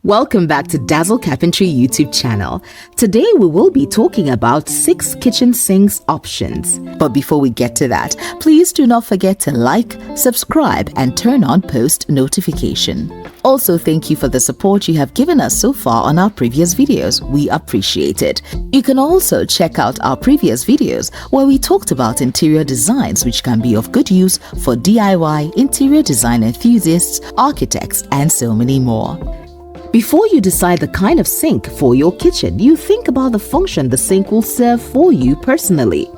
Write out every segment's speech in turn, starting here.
Welcome back to Dazzle Carpentry YouTube channel. Today we will be talking about 6 kitchen sinks options. But before we get to that, please do not forget to like, subscribe and turn on post notification. Also, thank you for the support you have given us so far on our previous videos. We appreciate it. You can also check out our previous videos where we talked about interior designs which can be of good use for DIY, interior design enthusiasts, architects and so many more. Before you decide the kind of sink for your kitchen, you think about the function the sink will serve for you personally.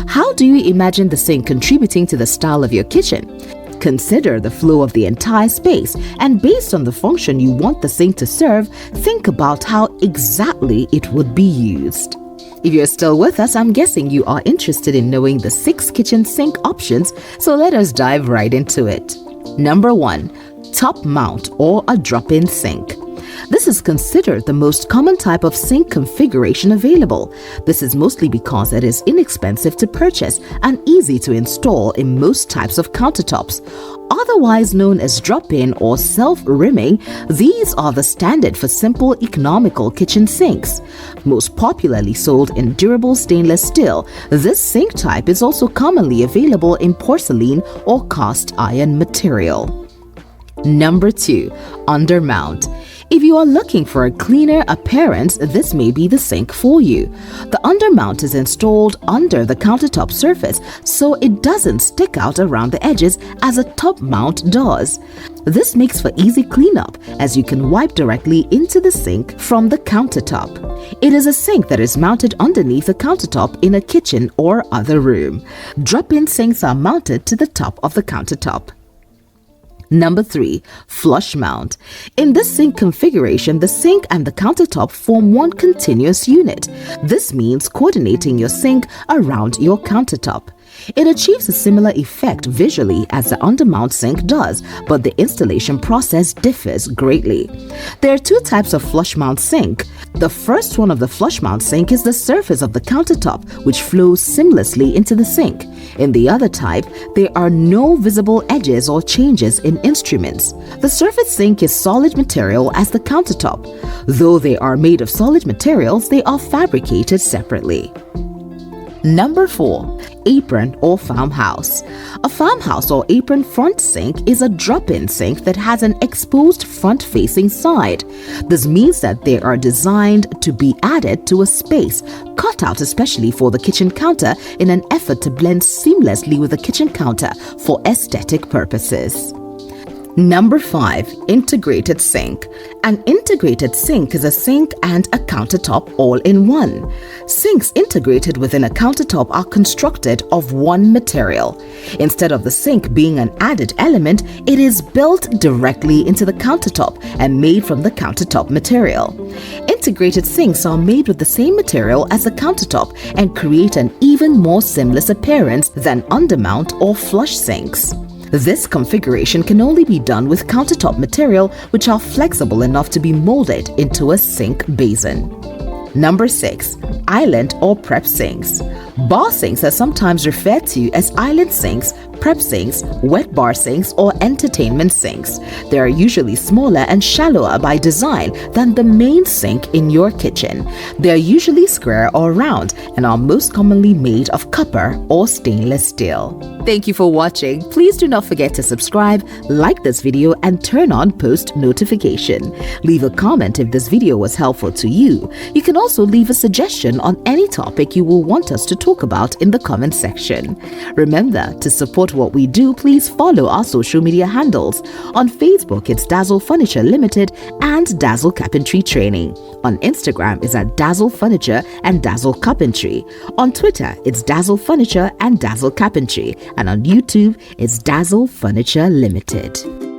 How do you imagine the sink contributing to the style of your kitchen? Consider the flow of the entire space, and based on the function you want the sink to serve, think about how exactly it would be used. If you're still with us, I'm guessing you are interested in knowing the 6 kitchen sink options, so let us dive right into it. Number 1. Top mount or a drop-in sink. This is considered the most common type of sink configuration available. This is mostly because it is inexpensive to purchase and easy to install in most types of countertops. Otherwise known as drop-in or self-rimming, these are the standard for simple economical kitchen sinks. Most popularly sold in durable stainless steel, this sink type is also commonly available in porcelain or cast iron material. Number 2. Undermount. If you are looking for a cleaner appearance, this may be the sink for you. The undermount is installed under the countertop surface so it doesn't stick out around the edges as a top mount does. This makes for easy cleanup as you can wipe directly into the sink from the countertop. It is a sink that is mounted underneath the countertop in a kitchen or other room. Drop-in sinks are mounted to the top of the countertop. Number 3. Flush mount. In this sink configuration, the sink and the countertop form one continuous unit. This means coordinating your sink around your countertop. It achieves a similar effect visually as the undermount sink does, but the installation process differs greatly. There are 2 types of flush mount sink. The first one of the flush mount sink is the surface of the countertop, which flows seamlessly into the sink. In the other type, there are no visible edges or changes in instruments. The surface sink is solid material as the countertop. Though they are made of solid materials, they are fabricated separately. Number 4. Apron or farmhouse. A farmhouse or apron front sink is a drop-in sink that has an exposed front-facing side. This means that they are designed to be added to a space cut out especially for the kitchen counter in an effort to blend seamlessly with the kitchen counter for aesthetic purposes. Number 5. Integrated sink. An integrated sink is a sink and a countertop all in one. Sinks integrated within a countertop are constructed of one material. Instead of the sink being an added element, it is built directly into the countertop and made from the countertop material. Integrated sinks are made with the same material as the countertop and create an even more seamless appearance than undermount or flush sinks. This configuration can only be done with countertop material which are flexible enough to be molded into a sink basin. Number 6. Island or prep sinks. Bar sinks are sometimes referred to as island sinks, prep sinks, wet bar sinks, or entertainment sinks. They are usually smaller and shallower by design than the main sink in your kitchen. They are usually square or round and are most commonly made of copper or stainless steel. Thank you for watching. Please do not forget to subscribe, like this video, and turn on post notification. Leave a comment if this video was helpful to you. You can also leave a suggestion on any topic you will want us to talk about in the comment section. Remember, to support what we do, please follow our social media handles. On Facebook, it's Dazzle Furniture Limited and Dazzle Carpentry Training. On Instagram, it's at Dazzle Furniture and Dazzle Carpentry. On Twitter, it's Dazzle Furniture and Dazzle Carpentry. And on YouTube, it's Dazzle Furniture Limited.